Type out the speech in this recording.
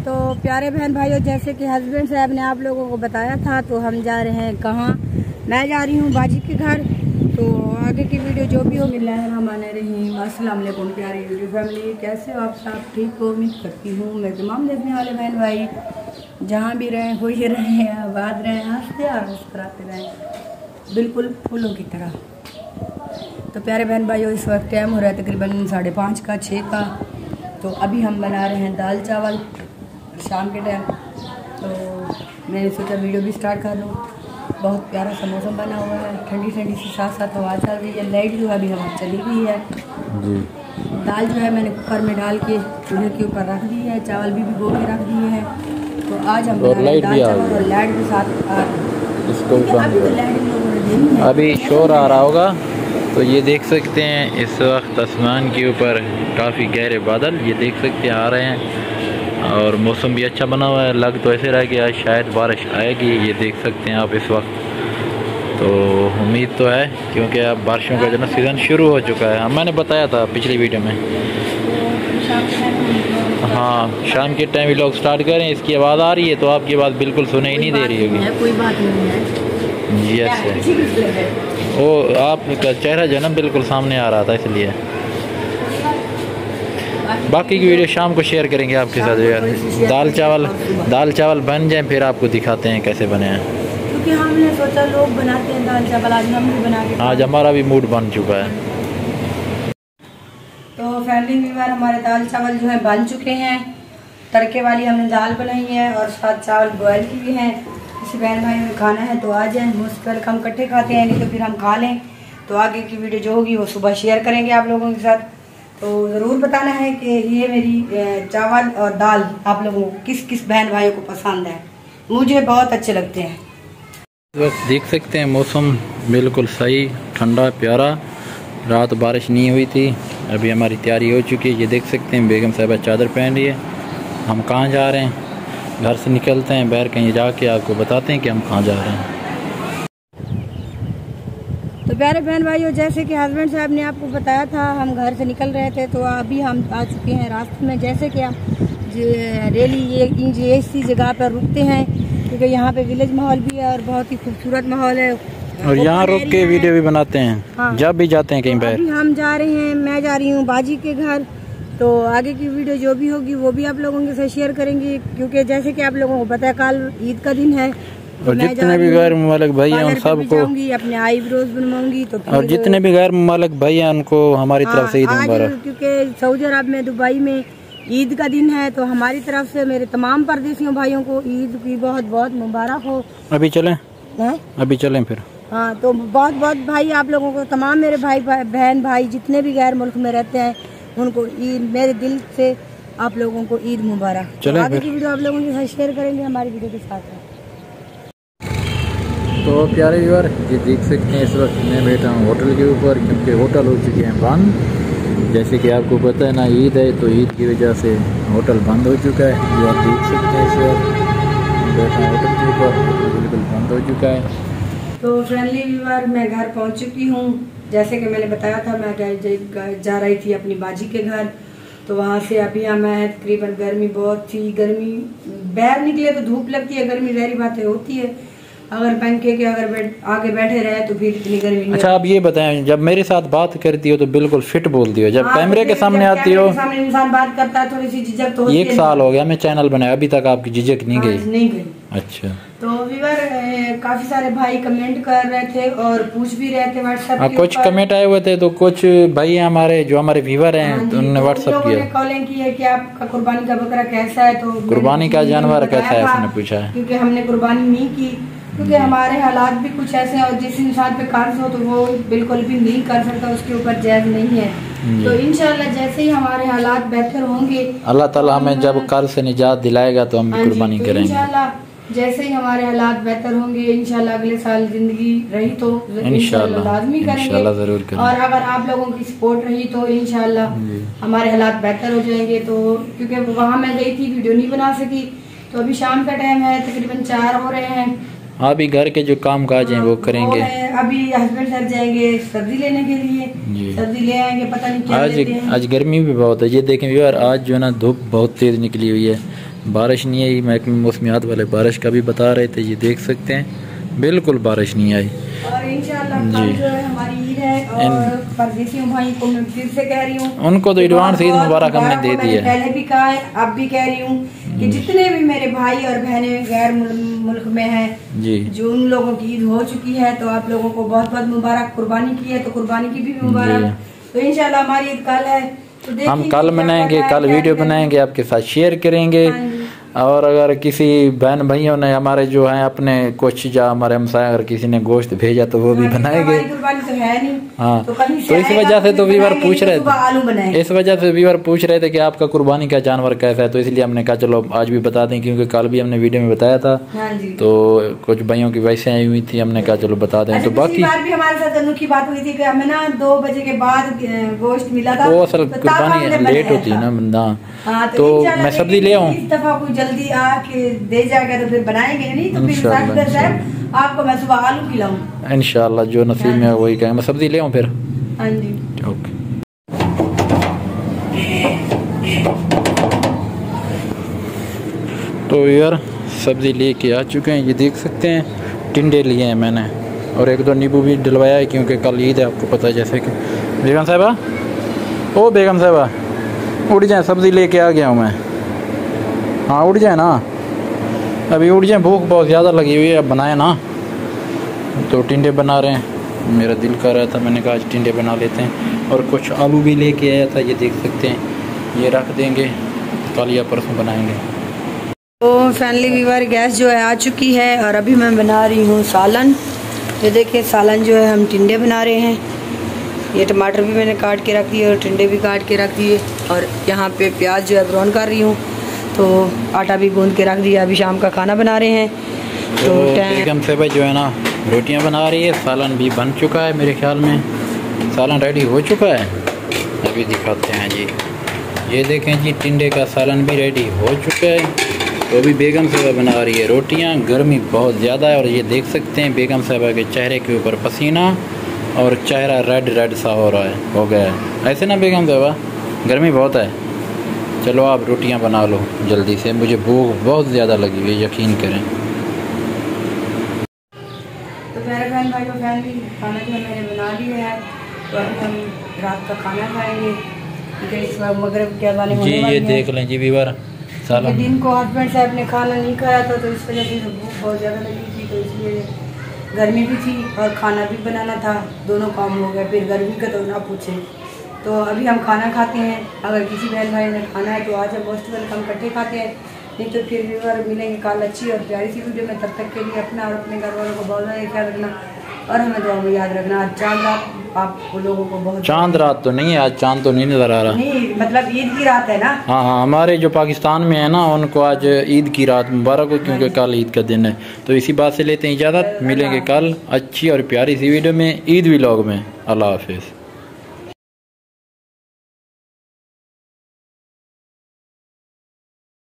तो प्यारे बहन भाइयों, जैसे कि हस्बैंड साहब ने आप लोगों को बताया था, तो हम जा रहे हैं कहाँ। मैं जा रही हूँ बाजी के घर। तो आगे की वीडियो जो भी होगी, अस्सलाम वालेकुम प्यारी यूट्यूब फैमिली, कैसे हो आप सब? ठीक हो? उम्मीद करती हूँ मैं तमाम देखने वाले बहन भाई जहाँ भी रहें, खुश रहें, आबाद रहें, हंसते और मुस्कुराते रहें, बिल्कुल फूलों की तरह। तो प्यारे बहन भाइयों, इस वक्त टाइम हो रहा है तकरीबन 5:30 का 6 का। तो अभी हम बना रहे हैं दाल चावल शाम के टाइम। तो मैंने सोचा वीडियो भी स्टार्ट कर लूँ। बहुत प्यारा सा मौसम बना हुआ है, ठंडी ठंडी सी साथ साथ हवा चल रही है। लाइट जो है अभी हवा चली गई है जी। दाल जो है मैंने कुकर में डाल के चूल्हे के ऊपर रख दी है, चावल भी भिगो के रख दिए हैं। तो आज हम बना रहे हैं दाल चावल और लाइट के साथ अभी शोर आ रहा होगा। तो ये देख सकते हैं इस वक्त आसमान के ऊपर काफ़ी गहरे बादल ये देख सकते हैं आ रहे हैं, और मौसम भी अच्छा बना हुआ है। लग तो ऐसे रहा कि आज शायद बारिश आएगी, ये देख सकते हैं आप इस वक्त। तो उम्मीद तो है, क्योंकि अब बारिशों का जो ना सीज़न शुरू हो चुका है। मैंने बताया था पिछली वीडियो में। हाँ, शाम के टाइम लोग स्टार्ट करें। इसकी आवाज़ आ रही है तो आपकी आवाज़ बिल्कुल सुनाई नहीं दे रही होगी। कोई बात नहीं है। यस, वो आपका चेहरा जो है ना बिल्कुल सामने आ रहा था, इसलिए। बाकी की वीडियो शाम को शेयर करेंगे आपके साथ यार। दाल चावल बन जाए फिर आपको दिखाते हैं कैसे बने हैं, क्योंकि हमने सोचा लोग बनाते हैं दाल चावल, आज हम भी बना के। आज हमारा भी मूड बन चुका है। तो फैमिली मेंबर, हमारे दाल चावल जो है बन चुके हैं। तड़के वाली हमने दाल बनाई है और साथ चावल बॉयल किए हैं। किसी बहन भाई में खाना है तो आ जाए, मोस्ट वेलकम। इकट्ठे खाते हैं नहीं तो फिर हम खा लें। तो आगे की वीडियो जो होगी वो सुबह शेयर करेंगे आप लोगों के साथ। तो ज़रूर बताना है कि ये मेरी चावल और दाल आप लोगों को किस किस बहन भाइयों को पसंद है। मुझे बहुत अच्छे लगते हैं। बस देख सकते हैं मौसम बिल्कुल सही, ठंडा प्यारा। रात बारिश नहीं हुई थी। अभी हमारी तैयारी हो चुकी है, ये देख सकते हैं। बेगम साहिबा चादर पहन रही है। हम कहाँ जा रहे हैं? घर से निकलते हैं, बाहर कहीं जाके आपको बताते हैं कि हम कहाँ जा रहे हैं। तो प्यारे बहन भाइयों, जैसे कि हस्बैंड साहब ने आपको बताया था, हम घर से निकल रहे थे। तो अभी हम आ चुके हैं रास्ते में। जैसे कि हम रेली ये इसी जगह पर रुकते हैं, क्योंकि यहाँ पे विलेज माहौल भी है और बहुत ही खूबसूरत माहौल है। और यहाँ रुक के वीडियो भी बनाते हैं। हाँ। जब भी जाते हैं कहीं बाहर। हम जा रहे हैं, मैं जा रही हूँ बाजी के घर। तो आगे की वीडियो जो भी होगी वो भी आप लोगों के साथ शेयर करेंगे, क्योंकि जैसे कि आप लोगों को पता है कल ईद का दिन है। और जितने भी गैर मुमालिक भाई हैं उन सबको अपने आईब्रोज बनवाऊंगी। तो और जितने भी गैर मुमालिक भाई हैं उनको हमारी तरफ से ईद मुबारक। क्योंकि सऊदी अरब में दुबई में ईद का दिन है, तो हमारी तरफ से मेरे तमाम परदेशियों भाइयों को ईद की बहुत बहुत मुबारक हो। अभी चलें? अभी चलें फिर? हाँ, तो बहुत बहुत भाई आप लोगों को, तमाम मेरे भाई बहन भाई जितने भी गैर मुल्क में रहते हैं उनको ईद, मेरे दिल से आप लोगों को ईद मुबारक। तो आगे की वीडियो आप लोगों के साथ शेयर करेंगे हमारी वीडियो के साथ। तो प्यारे व्यूअर, ये देख सकते हैं इस वक्त मैं बैठा हूँ होटल के ऊपर, क्योंकि होटल हो चुके हैं बंद। जैसे कि आपको पता है ना, ईद है, तो ईद की वजह से होटल बंद हो चुका है। ये आप देख सकते हैं इस वक्त बैठा हूँ होटल के ऊपर, बिल्कुल बंद हो चुका है। तो फ्रेंडली व्यूअर, मैं घर पहुंच चुकी हूं। जैसे कि मैंने बताया था, मैं जा रही थी अपनी बाजी के घर। तो वहां से अभी मैं तकरीबन, गर्मी बहुत थी, गर्मी बाहर निकले तो धूप लगती है, गर्मी जहरी बातें होती है। अगर पंखे के आगे बैठे रहे तो फिर इतनी गर्मी नहीं। अच्छा, आप ये बताएं, जब मेरे साथ बात करती हो तो बिल्कुल फिट बोलती हो, जब कैमरे के सामने आती हो सामने इंसान बात करता है थोड़ी सी झिझक तो होती है। 1 साल हो गया मैं चैनल बनाया, अभी तक आपकी झिझक नहीं गई? अच्छा। तो व्यूअर, काफी सारे भाई कमेंट कर रहे थे और पूछ भी रहे थे व्हाट्सएप पे। कुछ कमेंट आए हुए थे, तो कुछ भाई हमारे जो हमारे व्यूअर हैं तो उन्होंने व्हाट्सएप किया, कॉलिंग की है कि आपका कुर्बानी का बकरा कैसा है। तो कुर्बानी का जानवर कैसा है उसने पूछा है, क्योंकि हमने कुर्बानी नहीं की, क्योंकि हमारे हालात भी कुछ ऐसे हैं। और जिस इंसान पे कर्ज हो तो वो बिल्कुल भी नहीं कर सकता, उसके ऊपर जायज नहीं है। तो इंशाल्लाह जैसे ही हमारे हालात बेहतर होंगे, अल्लाह ताला हमें जब कर्ज से निजात दिलाएगा तो हम भी कुर्बानी करेंगे। इंशाल्लाह जैसे ही हमारे हालात बेहतर होंगे, इंशाल्लाह अगले साल जिंदगी रही तो इंशाल्लाह लाजमी करेंगे, जरूर करेंगे। और अगर आप लोगों की सपोर्ट रही तो इंशाल्लाह हमारे हालात बेहतर हो जाएंगे। तो क्योंकि वहाँ मैं गई थी, वीडियो नहीं बना सकी। तो अभी शाम का टाइम है, तकरीबन 4 हो रहे हैं। अभी घर के जो काम काज हैं वो करेंगे। अभी हस्बैंड सर जाएंगे सब्जी लेने के लिए, सब्जी ले आएंगे, पता नहीं क्या लेते हैं। आज गर्मी भी बहुत है, ये देखें यार, आज जो है ना धूप बहुत तेज निकली हुई है। बारिश नहीं आई। महकमे मौसमियात वाले बारिश का भी बता रहे थे, ये देख सकते हैं बिल्कुल बारिश नहीं आई। और इंशाअल्लाह कल जो है हमारी ईद है और परदेसी भाई को मैं फिर से कह रही हूँ, उनको तो एडवांस ईद मुबारक हमने दे दी है। पहले भी कहा है, अब भी कह रही हूँ कि जितने भी मेरे भाई और बहनें गैर मुल्क में हैं जी, जो उन लोगों की ईद हो चुकी है, तो आप लोगों को बहुत बहुत मुबारक। कुर्बानी की है तो कुर्बानी की भी मुबारक। तो इंशाल्लाह हमारी ईद कल है, तो हम कल मनाएंगे, कल वीडियो बनाएंगे, आपके साथ शेयर करेंगे। और अगर किसी बहन भाइयों ने हमारे जो हैं अपने कुछ या हमारे हमसाए अगर किसी ने गोश्त भेजा तो वो भी बनाएंगे। तो है नहीं, हाँ, तो इस वजह से तो व्यूअर पूछ रहे थे, इस वजह से व्यूअर पूछ रहे थे कि आपका कुर्बानी का जानवर कैसा है, तो इसलिए हमने कहा चलो आज भी बता दें, क्योंकि कल भी हमने वीडियो में बताया था। तो कुछ भाइयों की वैसे आई हुई थी, हमने कहा चलो बता दें। तो बाकी भी हमारे साथ अनोखी बात हुई थी कि हमें ना 2 बजे के बाद गोश्त मिला था, वो असल कुर्बानी लेट होती है ना बंदा। तो मैं सब्जी ले आऊँ, इस दफा कोई जल्दी आके दे जाएगा तो फिर बनाएंगे, नहीं तो फिर आपको मैं सुबह आलू खिलाऊं इंशाल्लाह, जो नसीब में वही कहेंगे। मैं सब्जी ले आऊँ फिर? हाँ जी, ओके। तो यार सब्जी लेके आ चुके हैं, ये देख सकते हैं टिंडे लिए हैं मैंने, और 1-2 नींबू भी डलवाया है क्योंकि कल ईद है, आपको पता है। जैसे कि बेगम साहिबा, ओ बेगम साहिबा उठ जाए, सब्ज़ी लेके आ गया हूँ मैं। हाँ उठ जाए ना, अभी उठ जाए, भूख बहुत ज़्यादा लगी हुई है, अब बनाए ना। तो टिंडे बना रहे हैं, मेरा दिल कर रहा था, मैंने कहा आज टिंडे बना लेते हैं। और कुछ आलू भी लेके आया था, ये देख सकते हैं, ये रख देंगे, कल या परसों बनाएंगे। तो फैमिली व्यूअर गैस जो है आ चुकी है और अभी मैं बना रही हूँ सालन। ये देखिए सालन जो है हम टिंडे बना रहे हैं। ये टमाटर भी मैंने काट के रख दिए और टिंडे भी काट के रख दिए, और यहाँ पे प्याज जो है ब्राउन कर रही हूँ, तो आटा भी गूंद के रख दिया। अभी शाम का खाना बना रहे हैं। तो बेगम साहिबा जो है ना रोटियाँ बना रही है, सालन भी बन चुका है, मेरे ख्याल में सालन रेडी हो चुका है। अभी दिखाते हैं जी, ये देखें जी टिंडे का सालन भी रेडी हो चुका है। तो अभी बेगम साहिबा बना रही है रोटियां। गर्मी बहुत ज़्यादा है और ये देख सकते हैं बेगम साहिबा के चेहरे के ऊपर पसीना और चेहरा रेड सा हो रहा है, हो गया है ऐसे ना बेगम साहिबा, गर्मी बहुत है। चलो आप रोटियां बना लो जल्दी से, मुझे भूख बहुत ज़्यादा लगी हुई है, यकीन करें। तो मेरे बहन भाई को फैमिली खाना जो मैंने बना लिया है, तो अभी हम रात का खाना खाएंगे, क्योंकि इस वक्त मगरिब के अज़ान होने जी वाली ये है। देख लें जी व्यूअर, सालन दिन को हस्बैंड साहब ने खाना नहीं खाया था, तो इस वजह से भूख बहुत ज़्यादा लगी थी, तो इसलिए गर्मी भी थी और खाना भी बनाना था, दोनों काम हो गए। फिर गर्मी का तो ना पूछे। तो अभी हम खाना खाते हैं। अगर किसी बहन भाई ने खाना है तो आज हम मोस्ट वेलकम इकट्ठे खाते हैं, नहीं तो फिर व्यूअर मिलेंगे कल अच्छी और प्यारी सी वीडियो में। तब तक के लिए अपना और अपने घर वालों को बहुत ज़्यादा ख्याल रखना और हमें दुआ में याद रखना। आज चांद रात आप लोगों को बहुत, चांद रात तो नहीं है, आज चांद तो नहीं नज़र आ रहा, नहीं मतलब ईद की रात है ना। हाँ हाँ, हमारे जो पाकिस्तान में है ना उनको आज ईद की रात मुबारक हो, क्योंकि कल ईद का दिन है। तो इसी बात से लेते हैं इजाज़त, मिलेंगे कल अच्छी और प्यारी सी वीडियो में, ईद व्लॉग में। अल्लाह हाफिज़।